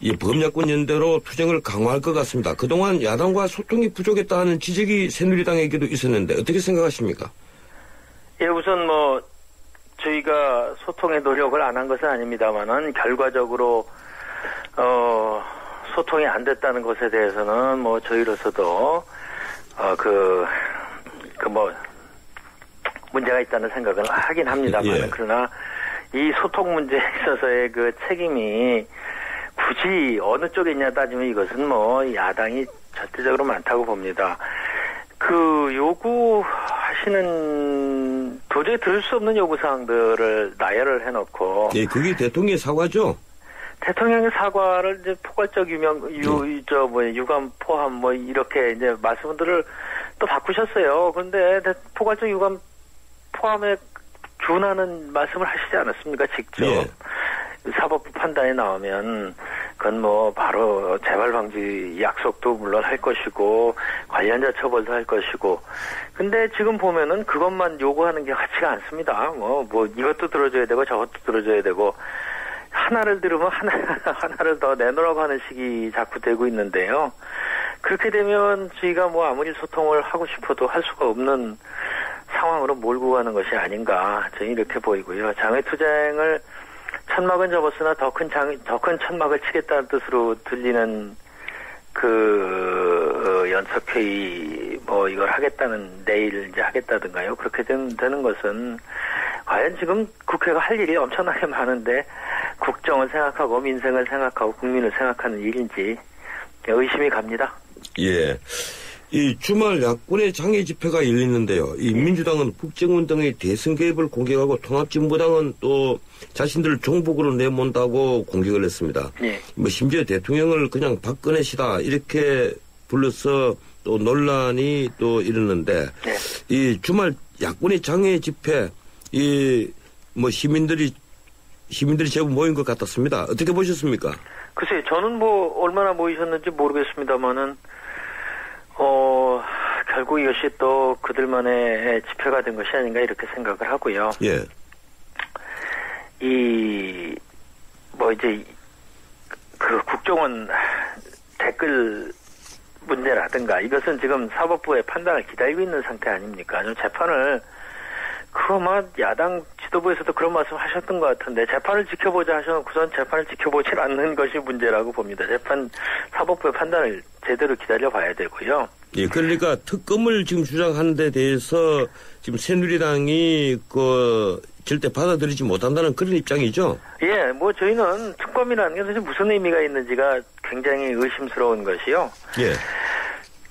이 범야권 연대로 투쟁을 강화할 것 같습니다. 그동안 야당과 소통이 부족했다는 지적이 새누리당에게도 있었는데 어떻게 생각하십니까? 예, 우선 저희가 소통의 노력을 안 한 것은 아닙니다만은 결과적으로 소통이 안 됐다는 것에 대해서는 저희로서도 문제가 있다는 생각을 하긴 합니다만 예. 그러나 이 소통 문제에 있어서의 그 책임이 굳이 어느 쪽에 있냐 따지면 이것은 야당이 절대적으로 많다고 봅니다. 요구하시는 도저히 들을 수 없는 요구사항들을 나열을 해놓고. 예, 그게 대통령의 사과죠? 대통령의 사과를 이제 포괄적 유감 포함 이렇게 이제 말씀들을 또 바꾸셨어요. 그런데 포괄적 유감 포함에 준하는 말씀을 하시지 않았습니까? 직접. 예. 사법부 판단이 나오면 그건 바로 재발 방지 약속도 물론 할 것이고 관련자 처벌도 할 것이고 근데 지금 보면은 그것만 요구하는 게 같지가 않습니다. 이것도 들어줘야 되고 저것도 들어줘야 되고 하나를 들으면 하나를 더 내놓으라고 하는 식이 자꾸 되고 있는데요. 그렇게 되면 저희가 아무리 소통을 하고 싶어도 할 수가 없는 상황으로 몰고 가는 것이 아닌가 저는 이렇게 보이고요. 장외투쟁을 천막은 접었으나 더 큰 천막을 치겠다는 뜻으로 들리는 연석회의 이걸 하겠다는 내일 이제 하겠다든가요. 그렇게 되는 것은 과연 지금 국회가 할 일이 엄청나게 많은데 국정을 생각하고 민생을 생각하고 국민을 생각하는 일인지 의심이 갑니다. 예. 이 주말 야권의 장애 집회가 열리는데요. 이 민주당은 국정원 등의 대선 개입을 공격하고 통합진보당은 또 자신들을 종북으로 내몬다고 공격을 했습니다. 예. 심지어 대통령을 그냥 박근혜시다 이렇게 불러서 또 논란이 또 일었는데 예. 이 주말 야권의 장애 집회 시민들이 제법 모인 것 같았습니다. 어떻게 보셨습니까? 글쎄요, 저는 얼마나 모이셨는지 모르겠습니다만은 결국 이것이 또 그들만의 집회가 된 것이 아닌가 이렇게 생각을 하고요. 예. 국정원 댓글 문제라든가 이것은 지금 사법부의 판단을 기다리고 있는 상태 아닙니까? 재판을 야당 지도부에서도 그런 말씀 하셨던 것 같은데 재판을 지켜보자 하셔놓고선 재판을 지켜보질 않는 것이 문제라고 봅니다. 사법부의 판단을 제대로 기다려봐야 되고요. 예, 그러니까 특검을 지금 주장하는 데 대해서 지금 새누리당이 절대 받아들이지 못한다는 그런 입장이죠? 예, 저희는 특검이라는 게 도대체 무슨 의미가 있는지가 굉장히 의심스러운 것이요. 예.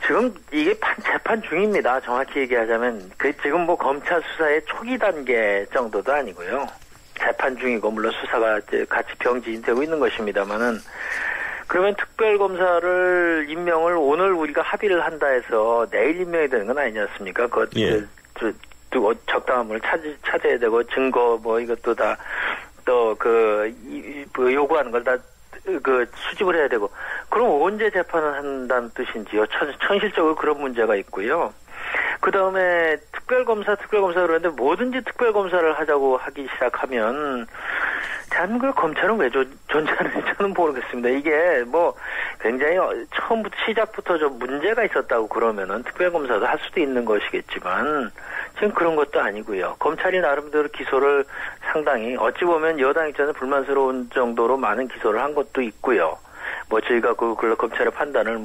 지금 이게 재판 중입니다. 정확히 얘기하자면 지금 검찰 수사의 초기 단계 정도도 아니고요. 재판 중이고 물론 수사가 같이 병진되고 있는 것입니다만은 그러면 특별검사를 임명을 오늘 우리가 합의를 한다 해서 내일 임명이 되는 건 아니지 않습니까? 예. 적당함을 찾아야 되고 증거 이것도 다 또 요구하는 걸 다 수집을 해야 되고 그럼 언제 재판을 한다는 뜻인지요. 현실적으로 그런 문제가 있고요. 그 다음에 특별검사 그러는데 뭐든지 특별검사를 하기 시작하면 대한민국 검찰은 왜 존재하는지 저는 모르겠습니다. 이게 굉장히 처음부터 시작부터 좀 문제가 있었다고 그러면은 특별검사도 할 수도 있는 것이겠지만 지금 그런 것도 아니고요. 검찰이 나름대로 기소를 상당히 어찌 보면 여당 입장에서 불만스러운 정도로 많은 기소를 한 것도 있고요. 저희가 검찰의 판단을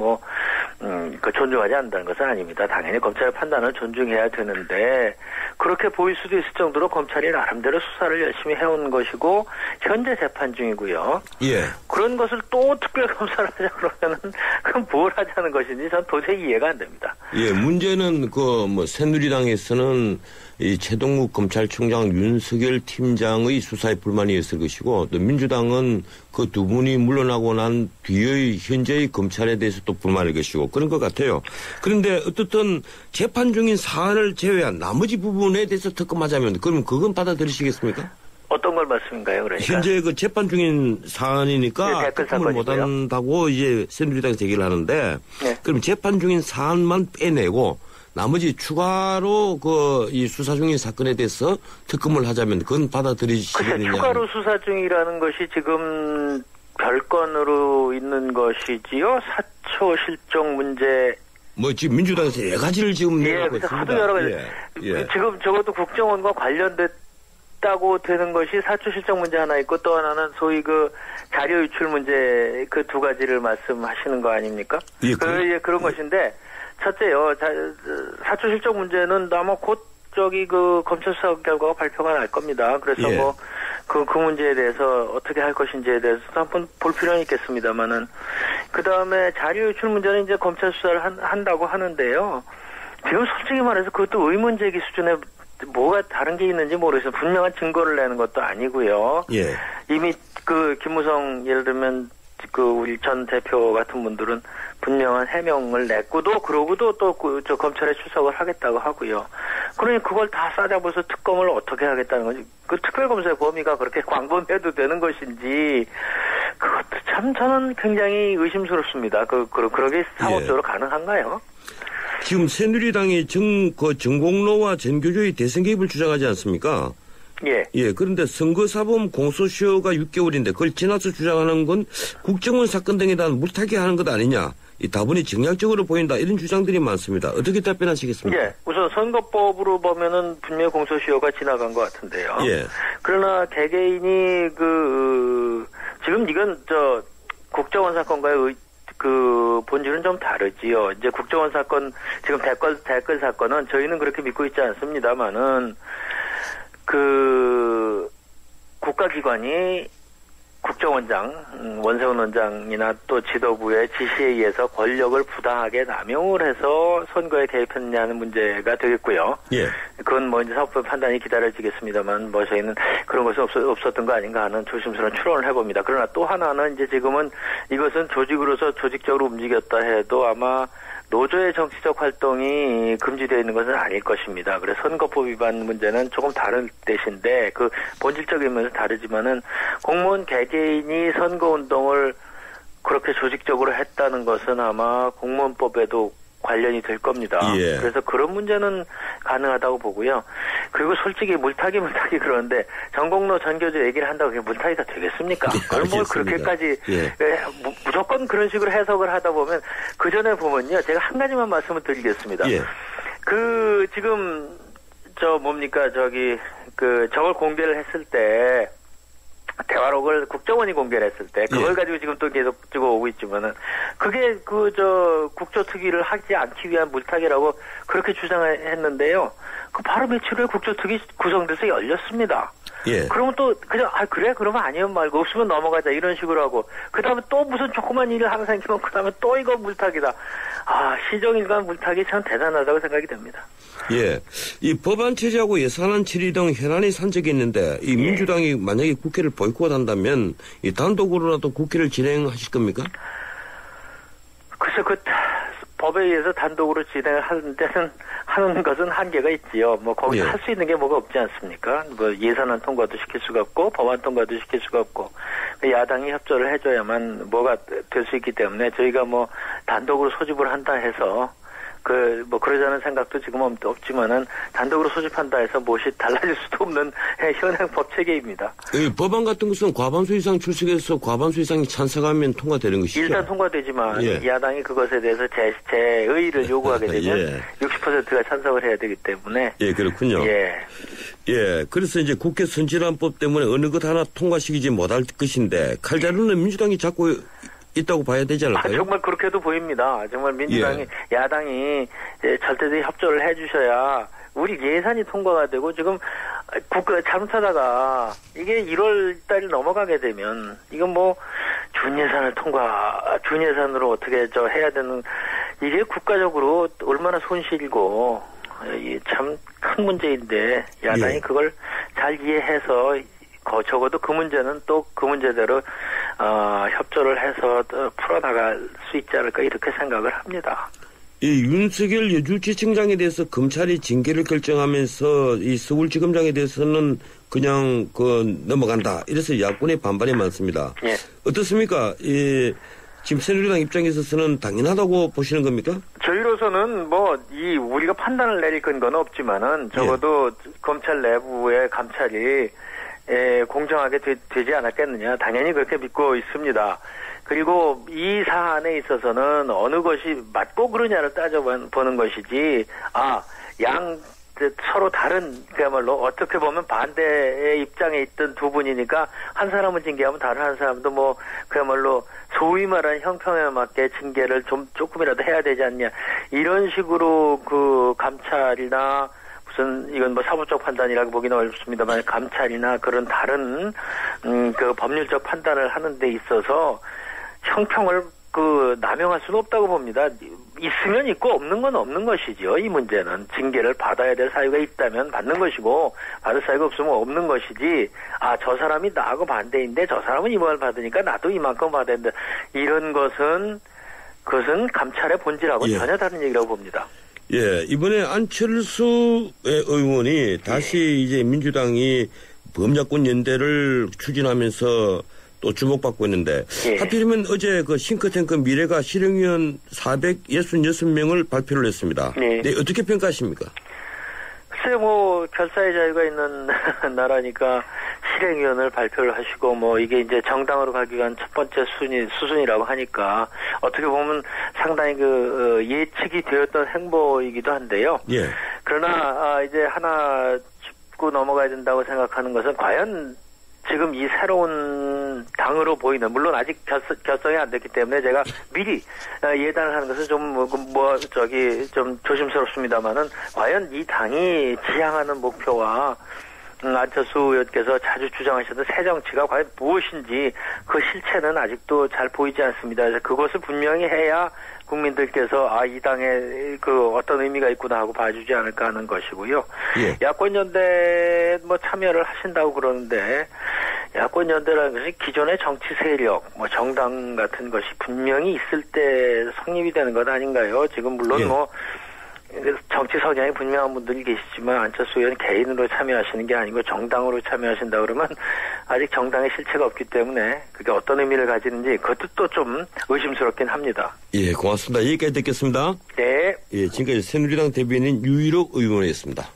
그 존중하지 않는다는 것은 아닙니다. 당연히 검찰의 판단을 존중해야 되는데 그렇게 보일 수도 있을 정도로 검찰이 나름대로 수사를 열심히 해온 것이고 현재 재판 중이고요. 예. 그런 것을 또 특별검사를 하자 그러면은 그럼 뭘 하자는 것인지 전 도저히 이해가 안 됩니다. 예, 문제는 새누리당에서는 이 최동욱 검찰총장 윤석열 팀장의 수사에 불만이 있을 것이고 또 민주당은 그 두 분이 물러나고 난 뒤의 현재의 검찰에 대해서 또 불만일 것이고 그런 것 같아요. 그런데 어떻든 재판 중인 사안을 제외한 나머지 부분에 대해서 특검하자면 그럼 그건 받아들이시겠습니까? 어떤 걸 말씀인가요, 그러니까? 현재 그 재판 중인 사안이니까 네, 특검을 못한다고 이제 새누리당에서 얘기를 하는데 네. 그럼 재판 중인 사안만 빼내고 나머지 추가로 이 수사 중인 사건에 대해서 특검을 하자면 그건 받아들이시겠느냐? 추가로 수사 중이라는 것이 지금 별건으로 있는 것이지요. 사초 실종 문제. 지금 민주당에서 여러 가지를 지금 내놓고 그래서 있습니다. 하도 여러 가지. 예. 지금 적어도 국정원과 관련됐다고 되는 것이 사초 실종 문제 하나 있고 또 하나는 소위 그 자료 유출 문제 그 두 가지를 말씀하시는 거 아닙니까? 예, 그런 것인데. 첫째요, 사초 실종 문제는 아마 곧 그 검찰 수사 결과가 발표가 날 겁니다. 그래서 예. 그 문제에 대해서 어떻게 할 것인지에 대해서도 한번 볼 필요는 있겠습니다만은, 그 다음에 자료 유출 문제는 이제 검찰 수사를 한다고 하는데요. 지금 솔직히 말해서 그것도 의문 제기 수준에 뭐가 다른 게 있는지 모르겠어요. 분명한 증거를 내는 것도 아니고요. 예. 이미 김무성 예를 들면 우리 전 대표 같은 분들은 분명한 해명을 냈고도 그러고도 또 검찰에 출석을 하겠다고 하고요. 그러니 그걸 다 싸잡아서 특검을 어떻게 하겠다는 거지. 그 특별검사의 범위가 그렇게 광범해도 되는 것인지 그것도 참 저는 굉장히 의심스럽습니다. 그러게 상업적으로 가능한가요? 지금 새누리당이 정공로와 전교조의 대선 개입을 주장하지 않습니까? 예. 그런데 선거사범 공소시효가 6개월인데 그걸 지나서 주장하는 건 국정원 사건 등에 대한 물타기 하는 것 아니냐. 이 다분히 정략적으로 보인다. 이런 주장들이 많습니다. 어떻게 답변하시겠습니까? 예. 우선 선거법으로 보면은 분명히 공소시효가 지나간 것 같은데요. 예. 그러나 개개인이 지금 이건 국정원 사건과의 본질은 좀 다르지요. 이제 국정원 사건, 지금 댓글 사건은 저희는 그렇게 믿고 있지 않습니다만은 국가기관이 국정원장, 원세훈 원장이나 또 지도부의 지시에 의해서 권력을 부당하게 남용을 해서 선거에 개입했냐는 문제가 되겠고요. 예. 그건 이제 사법부 판단이 기다려지겠습니다만, 저희는 그런 것이 없었던 거 아닌가 하는 조심스러운 추론을 해봅니다. 그러나 또 하나는 이제 지금은 이것은 조직으로서 조직적으로 움직였다 해도 아마 노조의 정치적 활동이 금지되어 있는 것은 아닐 것입니다. 그래서 선거법 위반 문제는 조금 다른 뜻인데 본질적인 면에서 다르지만은 공무원 개개인이 선거운동을 그렇게 조직적으로 했다는 것은 아마 공무원법에도 관련이 될 겁니다. 예. 그래서 그런 문제는 가능하다고 보고요. 그리고 솔직히 물타기 그러는데 전공로 전교조 얘기를 한다고 그게 물타기가 되겠습니까? 그걸 뭘 그렇게까지 무조건 그런 식으로 해석을 하다 보면 그 전에 보면요. 제가 한 가지만 말씀을 드리겠습니다. 예. 지금 저걸 공개를 했을 때 대화록을 국정원이 공개를 했을 때 그걸 가지고 지금 또 계속 찍어오고 있지만은 그게 국조특위를 하지 않기 위한 물타기라고 그렇게 주장했는데요. 바로 며칠 후에 국조특위 구성돼서 열렸습니다. 예. 그러면 또 그냥 그래 그러면 아니면 말고 없으면 넘어가자 이런 식으로 하고 그다음에 또 무슨 조그만 일을 항상 생기면 그다음에 또 이거 물타기다. 시정일관 물타기 참 대단하다고 생각이 됩니다. 예. 이 법안 체제하고 예산안 처리 등 현안이 산적이 있는데 이 민주당이 만약에 국회를 보이콧한다면 이 단독으로라도 국회를 진행하실 겁니까? 글쎄 법에 의해서 단독으로 진행을 하는 것은 한계가 있지요. 거기서 할 수 있는 게 뭐가 없지 않습니까? 예산안 통과도 시킬 수가 없고 법안 통과도 시킬 수가 없고 야당이 협조를 해줘야만 뭐가 될 수 있기 때문에 저희가 단독으로 소집을 한다 해서 그러자는 생각도 지금 없지만은 단독으로 소집한다 해서 무엇이 달라질 수도 없는 현행 법 체계입니다. 법안 같은 것은 과반수 이상 출석해서 과반수 이상이 찬성하면 통과되는 것이죠. 일단 통과되지만 야당이 그것에 대해서 재의를 요구하게 되면 60%가 찬성을 해야 되기 때문에. 예, 그렇군요. 예, 그래서 이제 국회 선진화법 때문에 어느 것 하나 통과시키지 못할 것인데 칼자루는 민주당이 잡고 있다고 봐야 되지 않을까요? 정말 그렇게도 보입니다. 정말 민주당이 야당이 절대적인 협조를 해주셔야 우리 예산이 통과가 되고 지금 국가 잘못하다가 이게 1월 달이 넘어가게 되면 이건 뭐 준예산으로 어떻게 해야 되는 이게 국가적으로 얼마나 손실이고 참 큰 문제인데 야당이 그걸 잘 이해해서 적어도 그 문제는 또 그 문제대로 협조를 해서 풀어나갈 수 있지 않을까 이렇게 생각을 합니다. 이 윤석열 여주지청장에 대해서 검찰이 징계를 결정하면서 이 서울지검장에 대해서는 그냥 넘어간다. 이래서 야권의 반발이 많습니다. 예. 어떻습니까? 지금 새누리당 입장에 있어서는 당연하다고 보시는 겁니까? 저희로서는 우리가 판단을 내릴 근거는 없지만은 적어도 검찰 내부의 감찰이 공정하게 되지 않았겠느냐. 당연히 그렇게 믿고 있습니다. 그리고 이 사안에 있어서는 어느 것이 맞고 그러냐를 따져보는 것이지, 서로 다른, 그야말로 어떻게 보면 반대의 입장에 있던 두 분이니까 한 사람은 징계하면 다른 한 사람도 그야말로 소위 말하는 형평에 맞게 징계를 조금이라도 해야 되지 않냐. 이런 식으로 감찰이나 이건 사법적 판단이라고 보기는 어렵습니다만 감찰이나 그런 다른 법률적 판단을 하는 데 있어서 형평을 남용할 수는 없다고 봅니다. 있으면 있고 없는 건 없는 것이죠. 이 문제는 징계를 받아야 될 사유가 있다면 받는 것이고 받을 사유가 없으면 없는 것이지. 저 사람이 나하고 반대인데 저 사람은 이만을 받으니까 나도 이만큼 받아야 된다. 이런 그것은 감찰의 본질하고 전혀 다른 얘기라고 봅니다. 예, 이번에 안철수 의원이 다시 이제 민주당이 범야권 연대를 추진하면서 또 주목받고 있는데 하필이면 어제 싱크탱크 미래가 실행위원 466명을 발표를 했습니다. 네, 어떻게 평가하십니까? 글쎄 결사의 자유가 있는 나라니까 실행위원을 발표를 하시고 이게 이제 정당으로 가기 위한 첫 번째 수순이라고 하니까 어떻게 보면 상당히 예측이 되었던 행보이기도 한데요. 예. 그러나 이제 하나 짚고 넘어가야 된다고 생각하는 것은 과연 지금 이 새로운 당으로 보이는, 물론 아직 결성이 안 됐기 때문에 제가 미리 예단을 하는 것은 좀 조심스럽습니다만은 과연 이 당이 지향하는 목표와 안철수 의원께서 자주 주장하셨던 새 정치가 과연 무엇인지 그 실체는 아직도 잘 보이지 않습니다. 그래서 그것을 분명히 해야 국민들께서 이 당에 어떤 의미가 있구나 하고 봐주지 않을까 하는 것이고요. 예. 야권연대 참여를 하신다고 그러는데 야권연대라는 것이 기존의 정치 세력, 정당 같은 것이 분명히 있을 때 성립이 되는 것 아닌가요? 지금 물론 정치 성향이 분명한 분들이 계시지만 안철수 의원 개인으로 참여하시는 게 아니고 정당으로 참여하신다 그러면 아직 정당의 실체가 없기 때문에 그게 어떤 의미를 가지는지 그것도 또 좀 의심스럽긴 합니다. 예, 고맙습니다. 여기까지 듣겠습니다. 네. 예, 지금까지 새누리당 대변인 유일옥 의원이었습니다.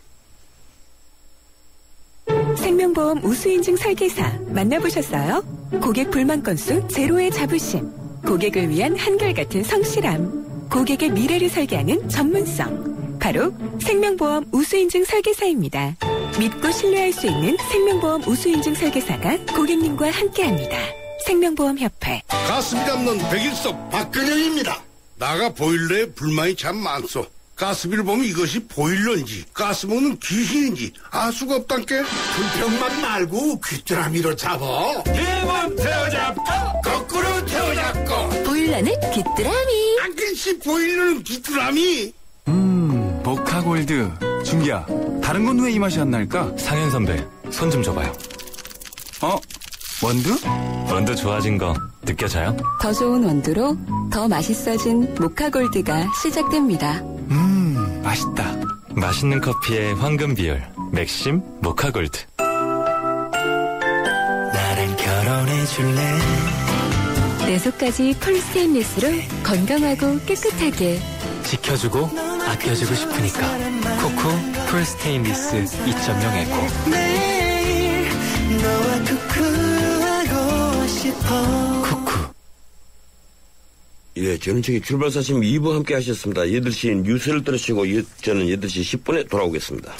생명보험 우수인증 설계사 만나보셨어요? 고객 불만 건수 제로의 자부심, 고객을 위한 한결같은 성실함, 고객의 미래를 설계하는 전문성, 바로 생명보험 우수인증 설계사입니다. 믿고 신뢰할 수 있는 생명보험 우수인증 설계사가 고객님과 함께합니다. 생명보험협회. 가스비 잡는 백일섭 박근영입니다. 나가 보일러에 불만이 참 많소. 가스비를 보면 이것이 보일러인지 가스 먹는 귀신인지 알 수가 없단께. 불평만 말고 귀뚜라미로 잡어. 힘은 태워잡고 거꾸로 태워잡고. 보일러는 귀뚜라미. 안글씨 보일러는 귀뚜라미. 모카골드. 준기야, 다른 건 왜 이 맛이 안 날까? 상현 선배, 손 좀 줘봐요. 원두? 원두 좋아진 거 느껴져요? 더 좋은 원두로 더 맛있어진 모카골드가 시작됩니다. 맛있다. 맛있는 커피의 황금 비율, 맥심 모카골드. 나랑 결혼해줄래? 내 속까지 폴스테인리스로 건강하고 깨끗하게 지켜주고 아껴주고 싶으니까 코코 풀스테인리스 2.0 에코. 매일 너와 쿠쿠하고 싶어. 쿠쿠. 예, 저는 출발사심 2부 함께 하셨습니다. 8시 뉴스를 들으시고 저는 8시 10분에 돌아오겠습니다.